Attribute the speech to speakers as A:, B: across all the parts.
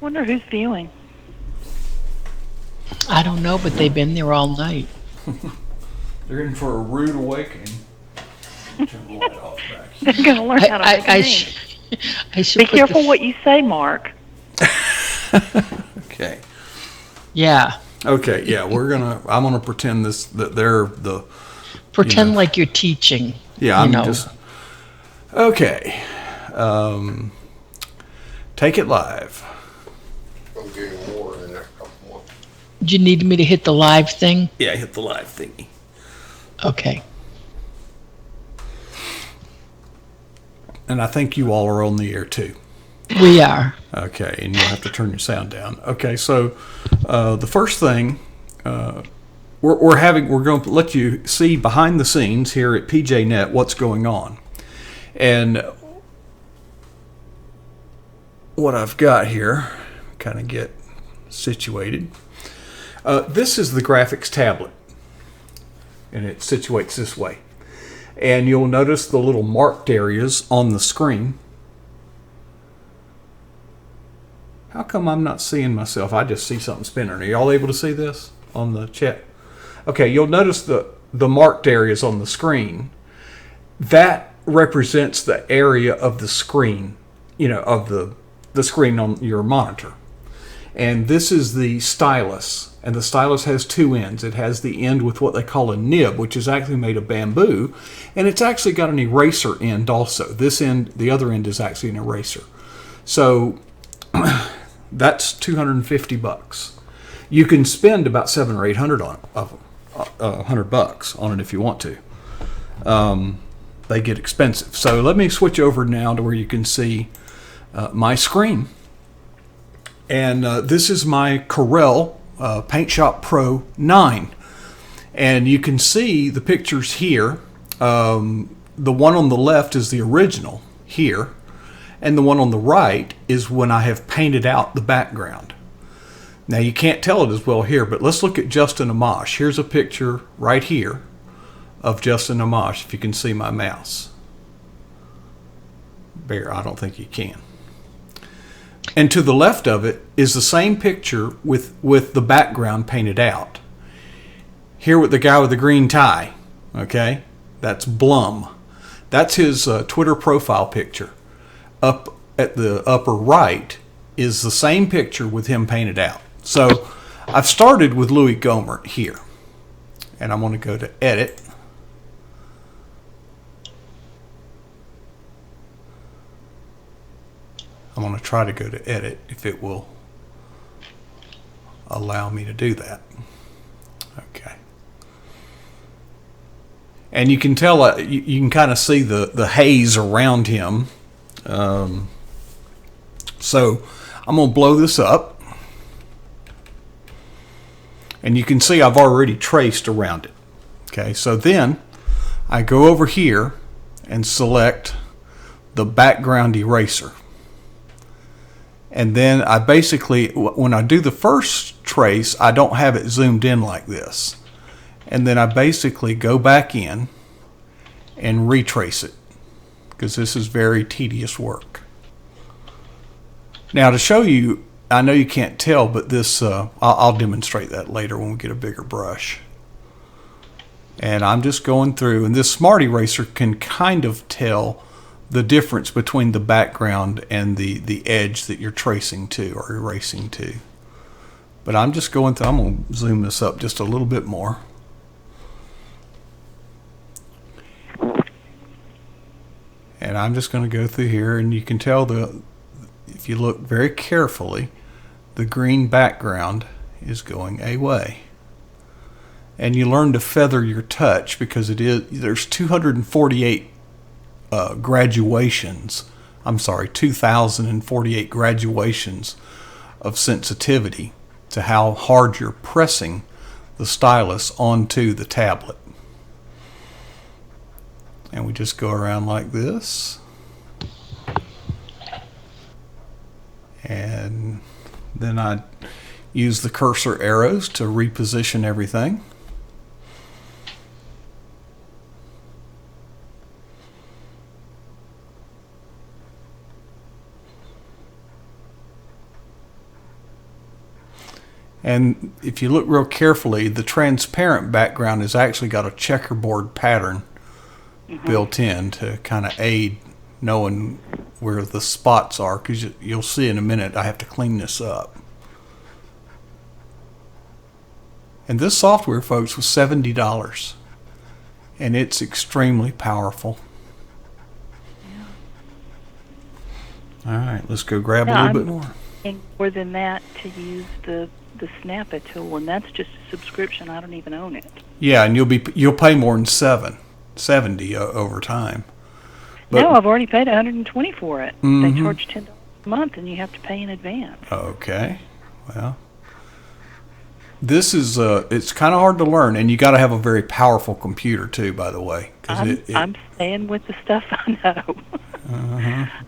A: Wonder who's viewing.
B: I don't know, but they've been there all night.
C: They're in for a rude awakening. Turn the light off back
A: They're
C: here.
A: going to learn how to
B: I,
A: make a
B: I, I,
A: name.
B: sh- I
A: Be
B: should put
A: careful what you say, Mark.
C: Okay.
B: yeah.
C: Okay. Yeah, I'm gonna pretend that they're the. You know.
B: Pretend like you're teaching.
C: Yeah,
B: You
C: I'm
B: know.
C: just. Okay. Um, take it live.
D: I'm getting more in the next couple months.
B: Do you need me to hit the live thing?
C: Yeah, hit the live thingy.
B: Okay.
C: And I think you all are on the air too.
B: We are.
C: Okay, and you'll have to turn your sound down. Okay, so the first thing we're going to let you see behind the scenes here at PJNET what's going on, and what I've got here, kind of get situated. This is the graphics tablet, and it situates this way, and you'll notice the little marked areas on the screen. How come I'm not seeing myself? I just see something spinning. Are y'all able to see this on the chat? Okay, you'll notice the marked areas on the screen. That represents the area of the screen, of the screen on your monitor. And this is the stylus. And the stylus has two ends. It has the end with what they call a nib, which is actually made of bamboo. And it's actually got an eraser end also. This end, the other end, is actually an eraser. So that's $250. You can spend about $700 or $800 on $100 on it if you want to. They get expensive. So let me switch over now to where you can see my screen. And this is my Corel Paint Shop Pro 9. And you can see the pictures here. The one on the left is the original here. And the one on the right is when I have painted out the background. Now you can't tell it as well here, but let's look at Justin Amash. Here's a picture right here of Justin Amash, if you can see my mouse. Bear, I don't think you can. And to the left of it is the same picture with the background painted out. Here with the guy with the green tie, okay? That's Blum. That's his Twitter profile picture. Up at the upper right is the same picture with him painted out. So I've started with Louis Gohmert here. And I'm going to go to Edit. I'm going to try to go to Edit if it will allow me to do that. Okay. And you can tell, you can kind of see the haze around him. So I'm going to blow this up. And you can see I've already traced around it. Okay, so then I go over here and select the background eraser. And then I basically, when I do the first trace, I don't have it zoomed in like this. And then I basically go back in and retrace it, because this is very tedious work. Now to show you, I know you can't tell, but this, I'll demonstrate that later when we get a bigger brush. And I'm just going through, and this Smart Eraser can kind of tell the difference between the background and the edge that you're tracing to or erasing to. But I'm just going through, I'm going to zoom this up just a little bit more. And I'm just going to go through here, and you can tell if you look very carefully, the green background is going away. And you learn to feather your touch, because there's 248 graduations. I'm sorry, 2,048 graduations of sensitivity to how hard you're pressing the stylus onto the tablet. And we just go around like this. And then I use the cursor arrows to reposition everything. And if you look real carefully, the transparent background has actually got a checkerboard pattern built in to kind of aid knowing where the spots are, because you'll see in a minute I have to clean this up. And this software, folks, was $70, and it's extremely powerful. All right, let's go grab a little bit more.
A: And more than that to use the Snappa tool, and that's just a subscription. I don't even own it.
C: Yeah, and you'll pay more than $70 over time. But,
A: no, I've already paid $120 for it.
C: Mm-hmm.
A: They charge $10 a month, and you have to pay in advance.
C: Okay, well, this is it's kind of hard to learn, and you got to have a very powerful computer too, by the way.
A: I'm staying with the stuff I know.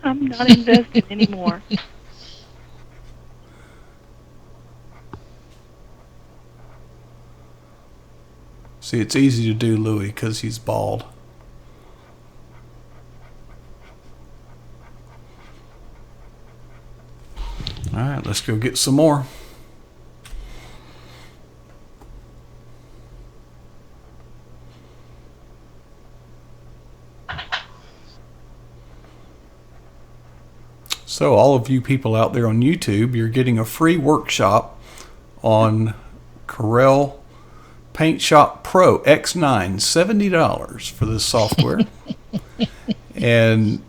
A: I'm not invested anymore.
C: See, it's easy to do Louis because he's bald. All right, let's go get some more. So all of you people out there on YouTube, you're getting a free workshop on Corel Paint Shop Pro X9, $70 for this software. And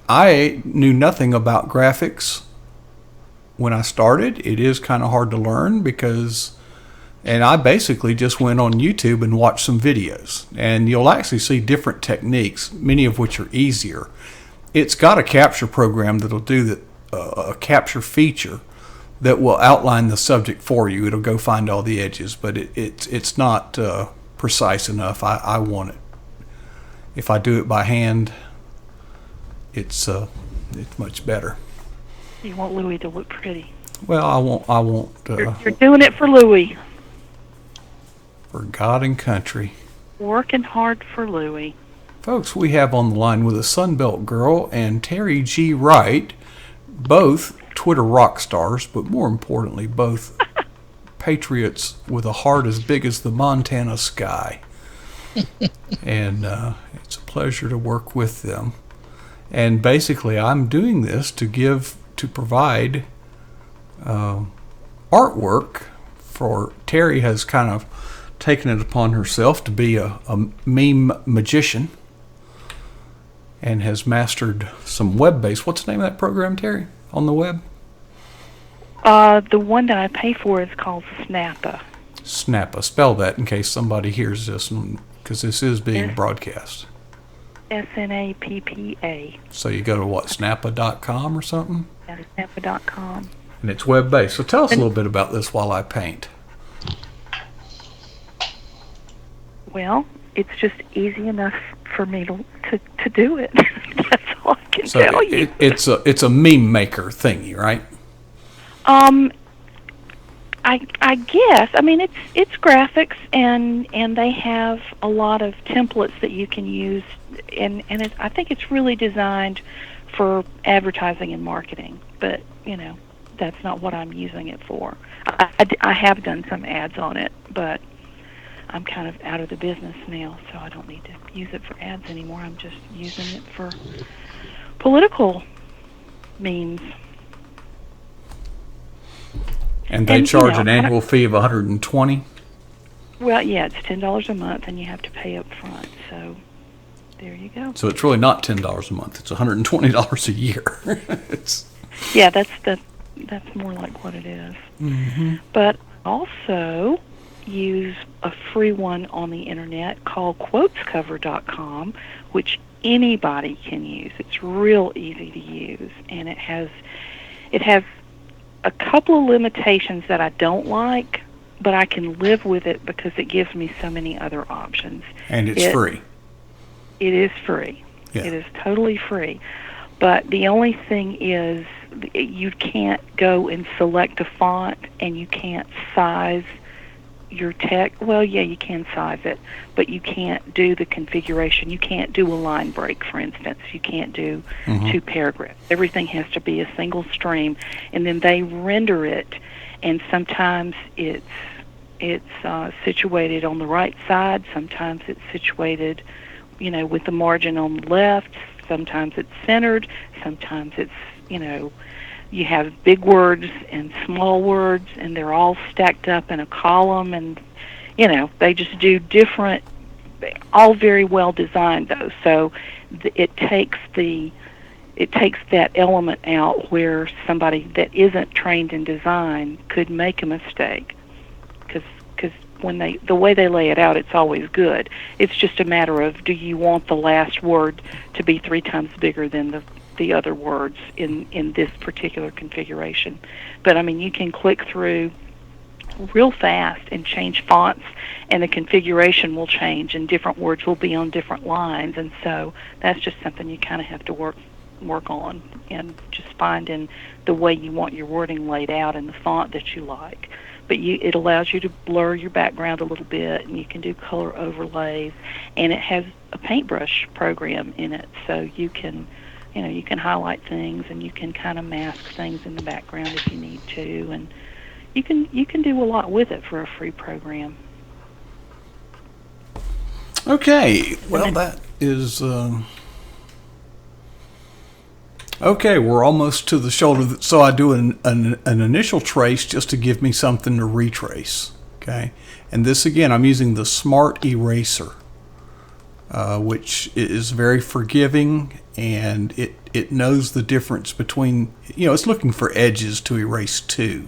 C: I knew nothing about graphics when I started. It is kind of hard to learn and I basically just went on YouTube and watched some videos. And you'll actually see different techniques, many of which are easier. It's got a capture program that'll do a capture feature that will outline the subject for you. It'll go find all the edges, but it's not precise enough. I want it. If I do it by hand, it's much better.
A: You want Louis to look pretty.
C: Well, I won't.
A: You're doing it for Louis.
C: For God and country.
A: Working hard for Louis.
C: Folks, we have on the line with a Sunbelt girl and Terry G. Wright, both Twitter rock stars, but more importantly, both patriots with a heart as big as the Montana sky. And it's a pleasure to work with them. And basically, I'm doing this to provide artwork for Terry. Has kind of taken it upon herself to be a meme magician and has mastered some web-based. What's the name of that program, Terry, on the web?
A: The one that I pay for is called Snappa.
C: Snappa. Spell that in case somebody hears this, because this is being broadcast.
A: Snappa.
C: So you go to what, snappa.com or something?
A: Yeah, snappa.com.
C: And it's web-based. So tell us a little bit about this while I paint.
A: Well, it's just easy enough for me to do it. That's all I can tell you.
C: It's a meme maker thingy, right?
A: I guess. I mean, it's graphics, and they have a lot of templates that you can use, and I think it's really designed for advertising and marketing. But that's not what I'm using it for. I have done some ads on it, but I'm kind of out of the business now, so I don't need to use it for ads anymore. I'm just using it for political means.
C: And they charge an annual fee of $120?
A: Well, yeah, it's $10 a month, and you have to pay up front. So there you go.
C: So it's really not $10 a month. It's $120 a year.
A: Yeah, that's more like what it is.
C: Mm-hmm.
A: But also use a free one on the internet called quotescover.com, which anybody can use. It's real easy to use, and it has a couple of limitations that I don't like, but I can live with it because it gives me so many other options.
C: And it's free.
A: It is free.
C: Yeah.
A: It is totally free. But the only thing is you can't go and select a font, and you can't size your text. Well, yeah, you can size it, but you can't do the configuration. You can't do a line break, for instance. You can't do two paragraphs. Everything has to be a single stream, and then they render it. And sometimes it's situated on the right side. Sometimes it's situated, with the margin on the left. Sometimes it's centered. Sometimes it's, you have big words and small words, and they're all stacked up in a column, and they just do different, all very well designed though. So it takes that element out where somebody that isn't trained in design could make a mistake, because when the way they lay it out, it's always good. It's just a matter of, do you want the last word to be 3 times bigger than the other words in this particular configuration. But I mean, you can click through real fast and change fonts, and the configuration will change, and different words will be on different lines. And so that's just something you kind of have to work on, and just finding the way you want your wording laid out and the font that you like. But it allows you to blur your background a little bit, and you can do color overlays, and it has a paintbrush program in it, so you can highlight things, and you can kind of mask things in the background if you need to, and you can do a lot with it for a free program.
C: Okay, well, that is okay. We're almost to the shoulder, so I do an initial trace just to give me something to retrace. Okay, and this again, I'm using the Smart Eraser, which is very forgiving, and it knows the difference between, it's looking for edges to erase to.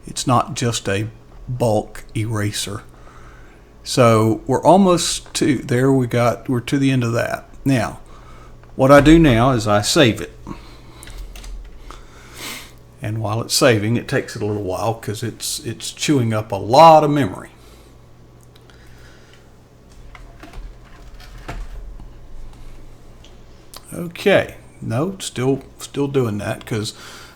C: It's not just a bulk eraser. So we're almost to there. We're to the end of that. Now, what I do now is I save it. And while it's saving, it takes it a little while because it's chewing up a lot of memory. Okay, no, still doing that, because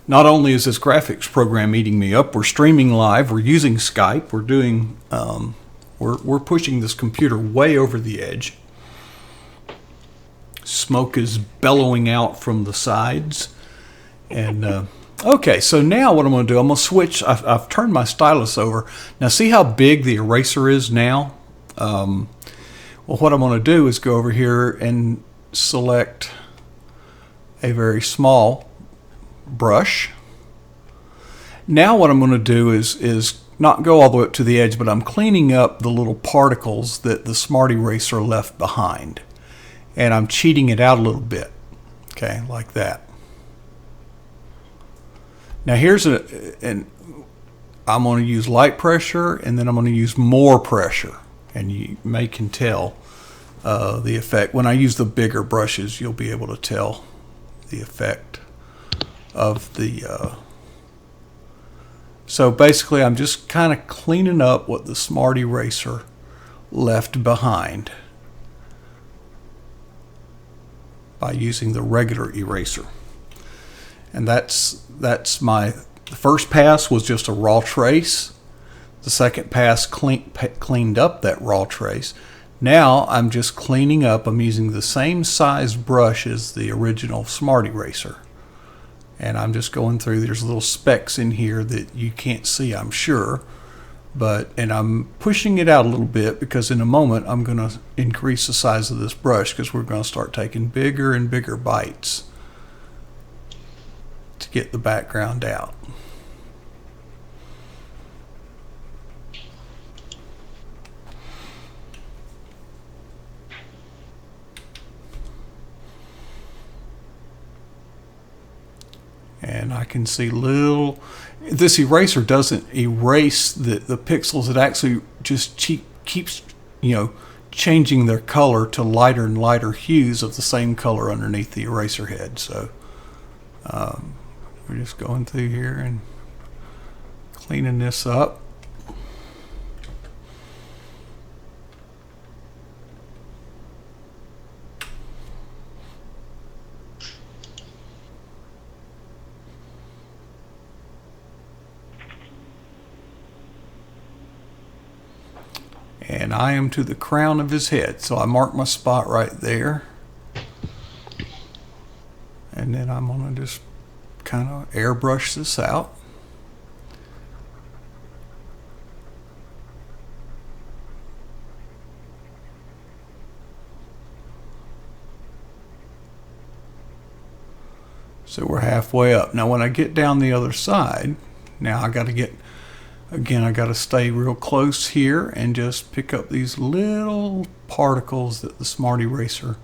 C: not only is this graphics program eating me up, we're streaming live, we're using Skype, we're doing, we're pushing this computer way over the edge. Smoke is bellowing out from the sides, and okay, so now what I'm going to do, I'm going to switch. I've turned my stylus over. Now see how big the eraser is now? Well, what I'm going to do is go over here and select a very small brush. Now what I'm going to do is not go all the way up to the edge, but I'm cleaning up the little particles that the Smart Eraser left behind. And I'm cheating it out a little bit, okay, like that. Now here's and I'm going to use light pressure, and then I'm going to use more pressure, and you can tell the effect. When I use the bigger brushes, you'll be able to tell the effect of the so basically I'm just kind of cleaning up what the Smart Eraser left behind by using the regular eraser. And that's the first pass was just a raw trace. The second pass cleaned up that raw trace. Now I'm just cleaning up. I'm using the same size brush as the original Smart Eraser. And I'm just going through. There's little specks in here that you can't see, I'm sure. And I'm pushing it out a little bit because in a moment I'm going to increase the size of this brush because we're going to start taking bigger and bigger bites to get the background out. And I can see this eraser doesn't erase the pixels. It actually just keeps, changing their color to lighter and lighter hues of the same color underneath the eraser head. So we're just going through here and cleaning this up. And I am to the crown of his head. So I mark my spot right there. And then I'm going to just kind of airbrush this out. So we're halfway up. Now when I get down the other side, now I got to stay real close here and just pick up these little particles that the Smart Eraser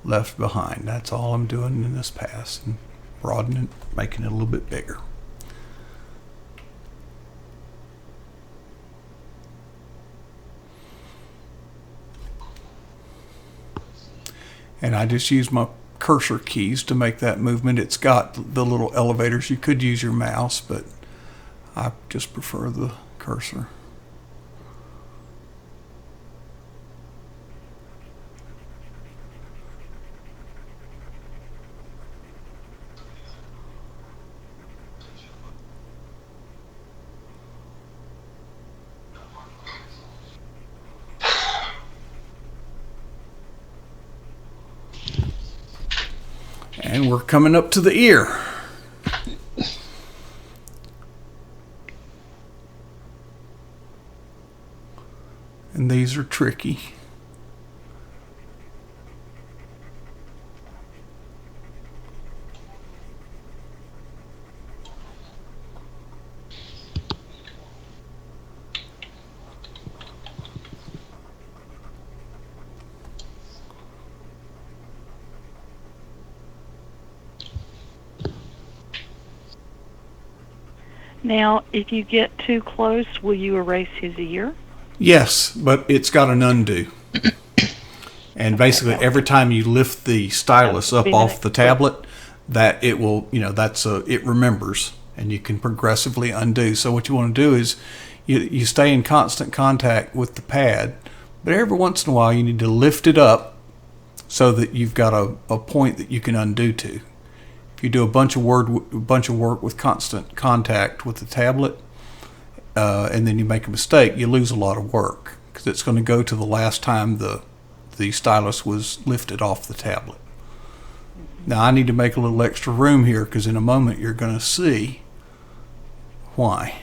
C: left behind. That's all I'm doing in this pass, and broadening it, making it a little bit bigger. And I just use my cursor keys to make that movement. It's got the little elevators. You could use your mouse, but I just prefer the cursor. And we're coming up to the ear. And these are tricky.
A: Now, if you get too close, will you erase his ear?
C: Yes, but it's got an undo. And basically every time you lift the stylus up off the tablet, that it will, it remembers, and you can progressively undo. So what you want to do is you stay in constant contact with the pad, but every once in a while you need to lift it up so that you've got a point that you can undo to. If you do a bunch of work with constant contact with the tablet, and then you make a mistake, you lose a lot of work, because it's going to go to the last time the stylus was lifted off the tablet. Now I need to make a little extra room here, because in a moment you're going to see why.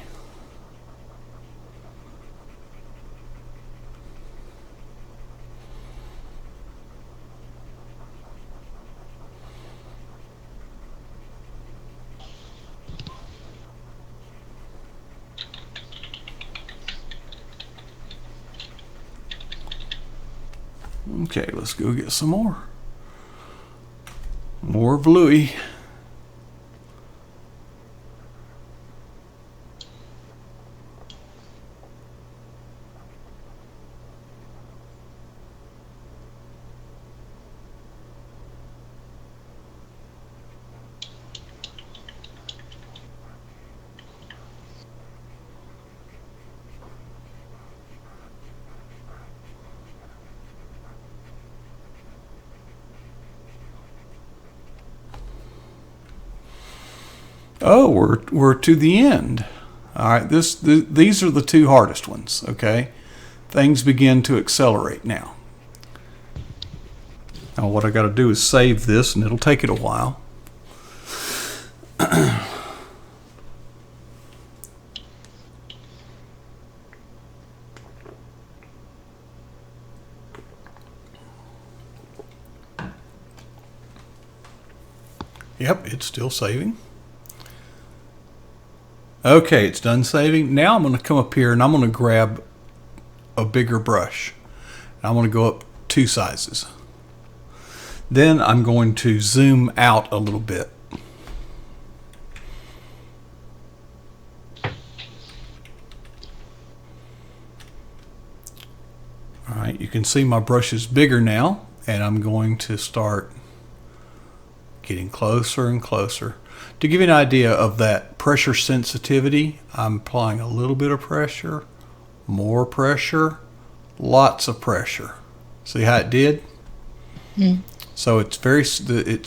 C: Okay, let's go get some more. More bluey. Oh, we're to the end. All right, these are the two hardest ones, okay? Things begin to accelerate now. Now what I got to do is save this, and it'll take it a while. Yep, it's still saving. Okay, it's done saving. Now I'm going to come up here and I'm going to grab a bigger brush. I'm going to go up 2 sizes. Then I'm going to zoom out a little bit. All right, you can see my brush is bigger now, and I'm going to start getting closer and closer. To give you an idea of that pressure sensitivity, I'm applying a little bit of pressure, more pressure, lots of pressure. See how it did? Mm. So it's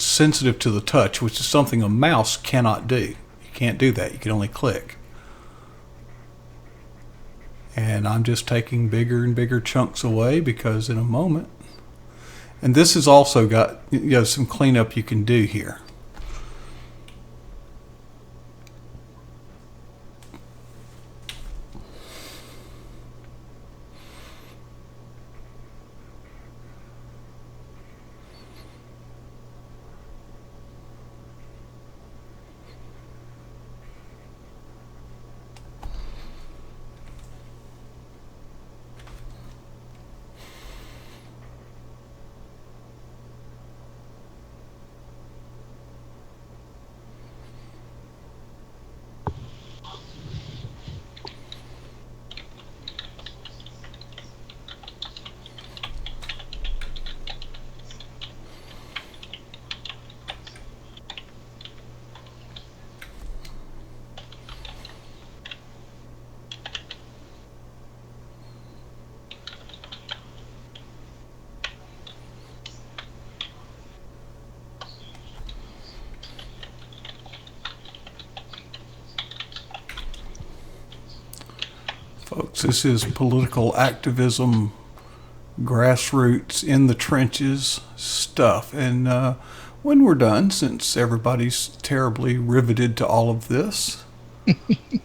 C: sensitive to the touch, which is something a mouse cannot do. You can't do that. You can only click. And I'm just taking bigger and bigger chunks away because in a moment, and this has also got some cleanup you can do here. Folks, this is political activism, grassroots, in the trenches stuff. And when we're done, since everybody's terribly riveted to all of this,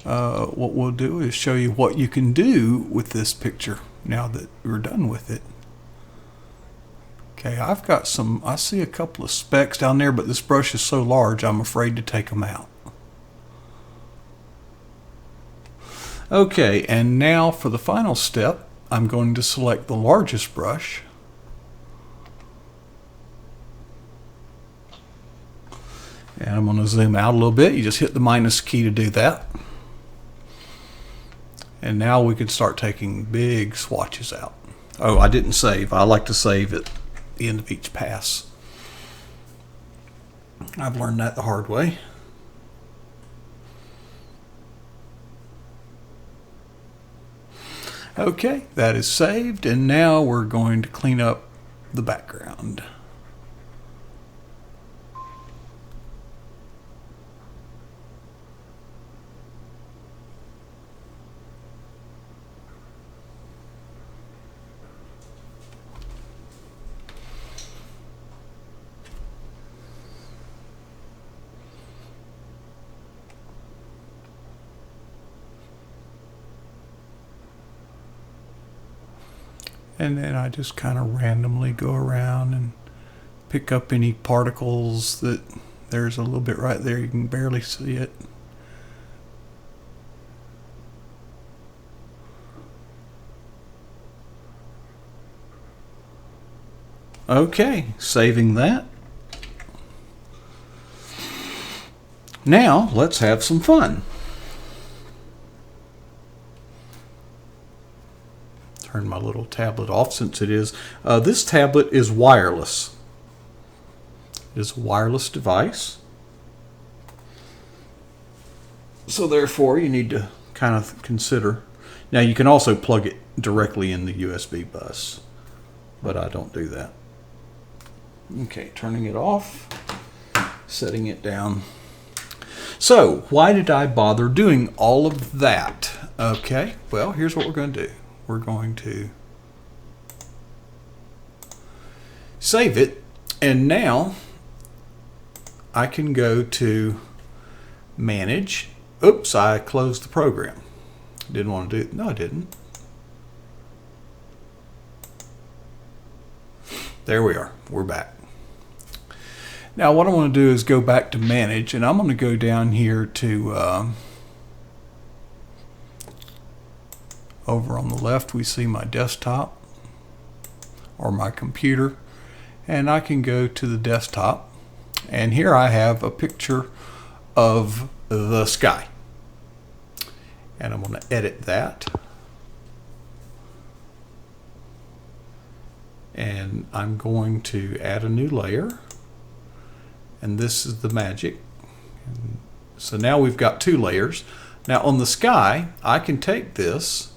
C: what we'll do is show you what you can do with this picture now that we're done with it. Okay, I've got I see a couple of specks down there, but this brush is so large I'm afraid to take them out. Okay, and now for the final step, I'm going to select the largest brush. And I'm going to zoom out a little bit. You just hit the minus key to do that. And now we can start taking big swatches out. Oh, I didn't save. I like to save at the end of each pass. I've learned that the hard way. Okay, that is saved, and now we're going to clean up the background. And then I just kind of randomly go around and pick up any particles that there's a little bit right there. You can barely see it. Okay, saving that. Now let's have some fun. Turn my little tablet off since it is. This tablet is wireless. It is a wireless device. So therefore you need to kind of consider. Now you can also plug it directly in the USB bus, but I don't do that. Okay, turning it off, setting it down. So why did I bother doing all of that? Okay, well, here's what we're going to do. We're going to save it, and now I can go to Manage. Oops, I closed the program. Didn't want to do it. No, I didn't. There we are. We're back. Now what I want to do is go back to Manage, and I'm going to go down here to over on the left we see my desktop or my computer, and I can go to the desktop, and here I have a picture of the sky, and I'm going to edit that, and I'm going to add a new layer, and this is the magic. And so now we've got two layers. Now on the sky I can take this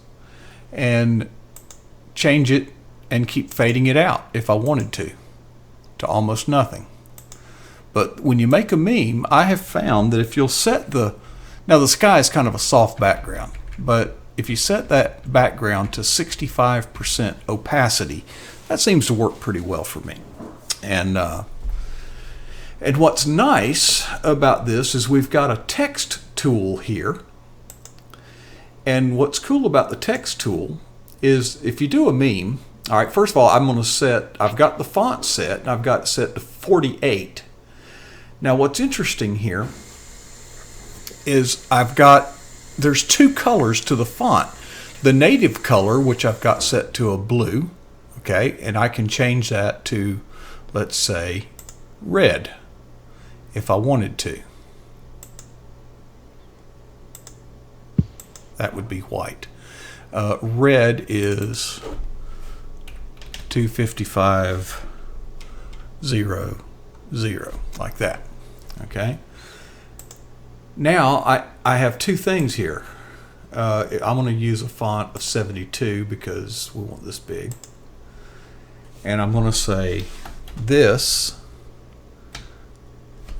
C: and change it and keep fading it out if I wanted to almost nothing. But when you make a meme, I have found that if you'll set now the sky is kind of a soft background, but if you set that background to 65% opacity, that seems to work pretty well for me. And what's nice about this is we've got a text tool here. And what's cool about the text tool is if you do a meme, all right, first of all, I've got the font set, and I've got it set to 48. Now, what's interesting here is there's two colors to the font. The native color, which I've got set to a blue, okay, and I can change that to, let's say, red if I wanted to. That would be white. Red is 255.00, like that. Okay. Now I have two things here. I'm going to use a font of 72 because we want this big. And I'm going to say this.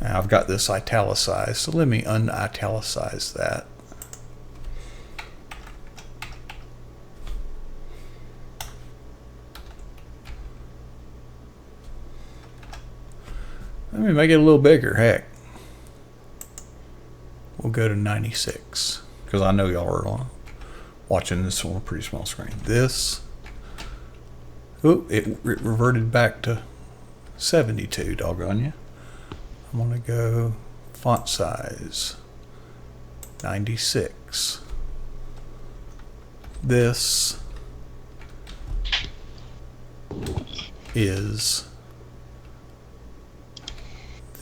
C: Now I've got this italicized, so let me unitalicize that. Let me make it a little bigger, heck. We'll go to 96 because I know y'all are watching this on a pretty small screen. This, it reverted back to 72, doggone you. I'm going to go font size 96. This is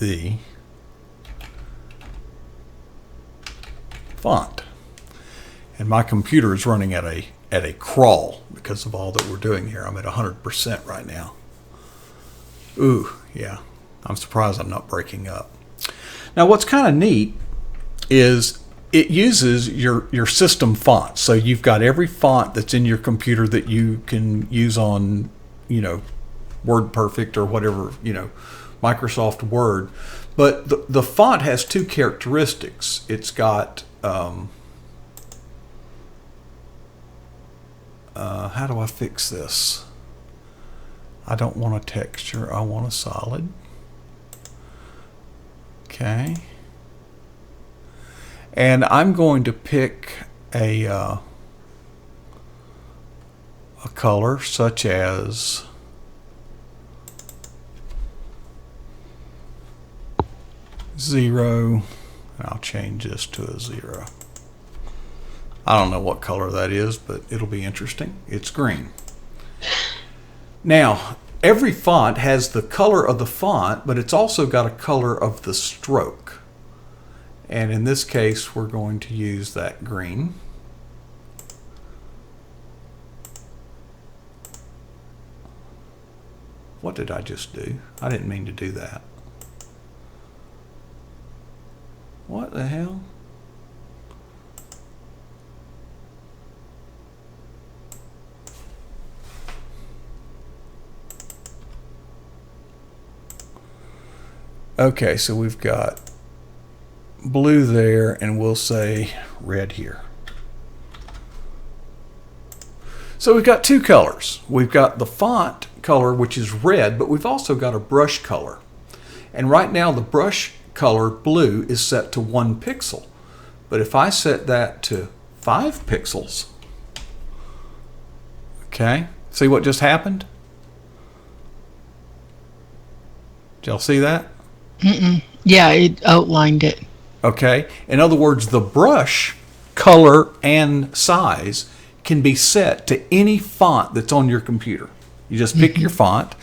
C: the font, and my computer is running at a crawl because of all that we're doing here. I'm at 100% right now. Ooh, yeah. I'm surprised I'm not breaking up. Now, what's kind of neat is it uses your system font. So you've got every font that's in your computer that you can use on, WordPerfect or whatever, Microsoft Word. But the font has two characteristics. It's got, how do I fix this? I don't want a texture, I want a solid. Okay. And I'm going to pick a color such as zero. I'll change this to a 0. I don't know what color that is, but it'll be interesting. It's green. Now, every font has the color of the font, but it's also got a color of the stroke. And in this case, we're going to use that green. What did I just do? I didn't mean to do that. What the hell? Okay, so we've got blue there, and we'll say red here. So we've got two colors. We've got the font color, which is red, but we've also got a brush color. And right now the brush color blue is set to 1 pixel. But if I set that to 5 pixels, okay, see what just happened? Did y'all see that?
B: Yeah, it outlined it.
C: Okay. In other words, the brush color and size can be set to any font that's on your computer. You just pick your font,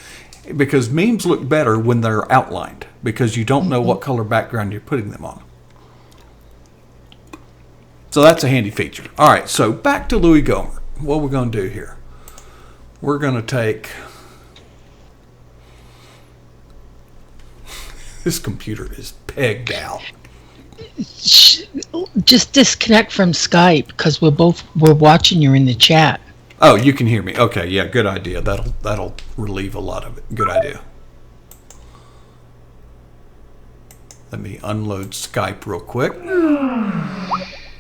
C: because memes look better when they're outlined because you don't know what color background you're putting them on. So that's a handy feature. All right, so back to Louis Gohmert. What we're going to do here, we're going to take this computer is pegged out.
B: Just disconnect from Skype because we're watching you in the chat.
C: Oh, you can hear me. Okay, yeah, good idea. That'll relieve a lot of it. Good idea. Let me unload Skype real quick.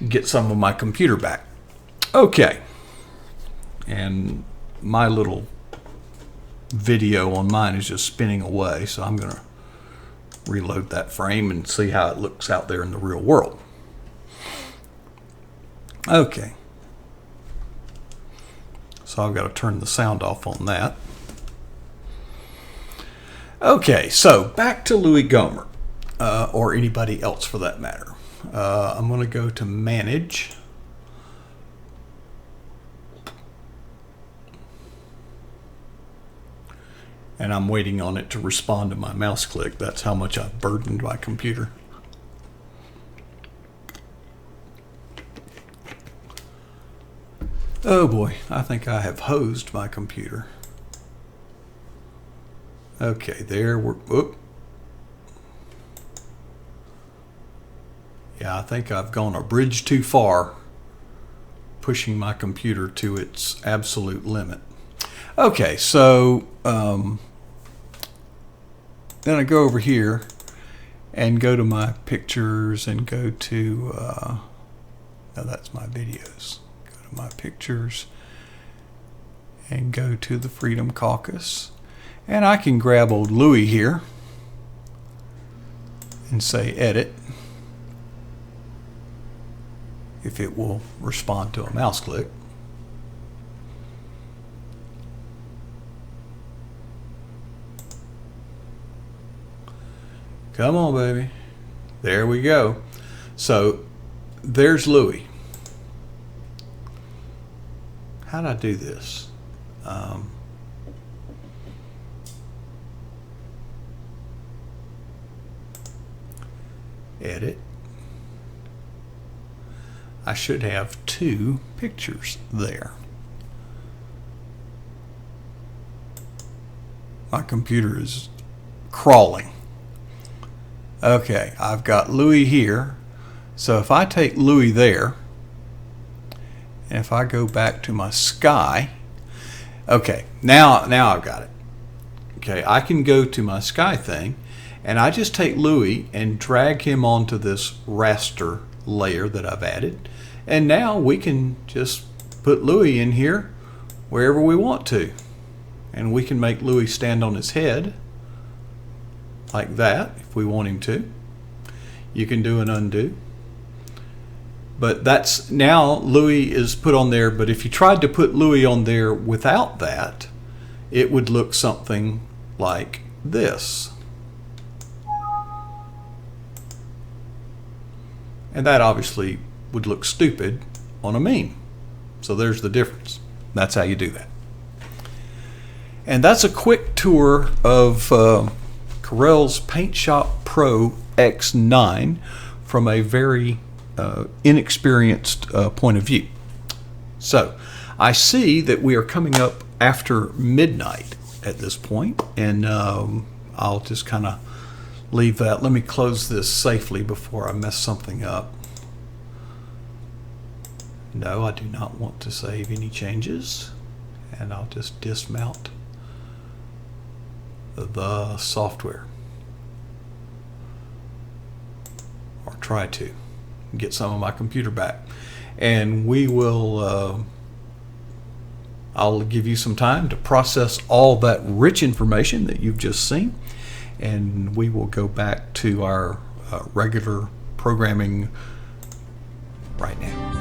C: Get some of my computer back. Okay. And my little video on mine is just spinning away, so I'm going to reload that frame and see how it looks out there in the real world. Okay. So I've got to turn the sound off on that. Okay, so back to Louis Gohmert, or anybody else for that matter. I'm going to go to Manage. And I'm waiting on it to respond to my mouse click. That's how much I've burdened my computer. Oh boy, I think I have hosed my computer. Okay, there we're, whoop. Yeah, I think I've gone a bridge too far, pushing my computer to its absolute limit. Okay, so then I go over here and go to my pictures and go to, now that's my videos. Go to my pictures and go to the Freedom Caucus. And I can grab old Louis here and say edit, if it will respond to a mouse click. Come on, baby. There we go. So there's Louis. How did I do this? Edit. I should have 2 pictures there. My computer is crawling. Okay, I've got Louis here. So if I take Louis there, and if I go back to my sky, okay, now I've got it. Okay, I can go to my sky thing, and I just take Louis and drag him onto this raster layer that I've added. And now we can just put Louis in here wherever we want to. And we can make Louis stand on his head like that if we want him to. You can do an undo. But that's now Louis is put on there. But if you tried to put Louis on there without that, it would look something like this. And that obviously would look stupid on a meme. So there's the difference. That's how you do that. And that's a quick tour of Corel's Paint Shop Pro X9 from a very inexperienced point of view. So I see that we are coming up after midnight at this point, and I'll just kind of leave that. Let me close this safely before I mess something up. No, I do not want to save any changes, and I'll just dismount the software, or try to get some of my computer back. And we will I'll give you some time to process all that rich information that you've just seen, and we will go back to our regular programming right now.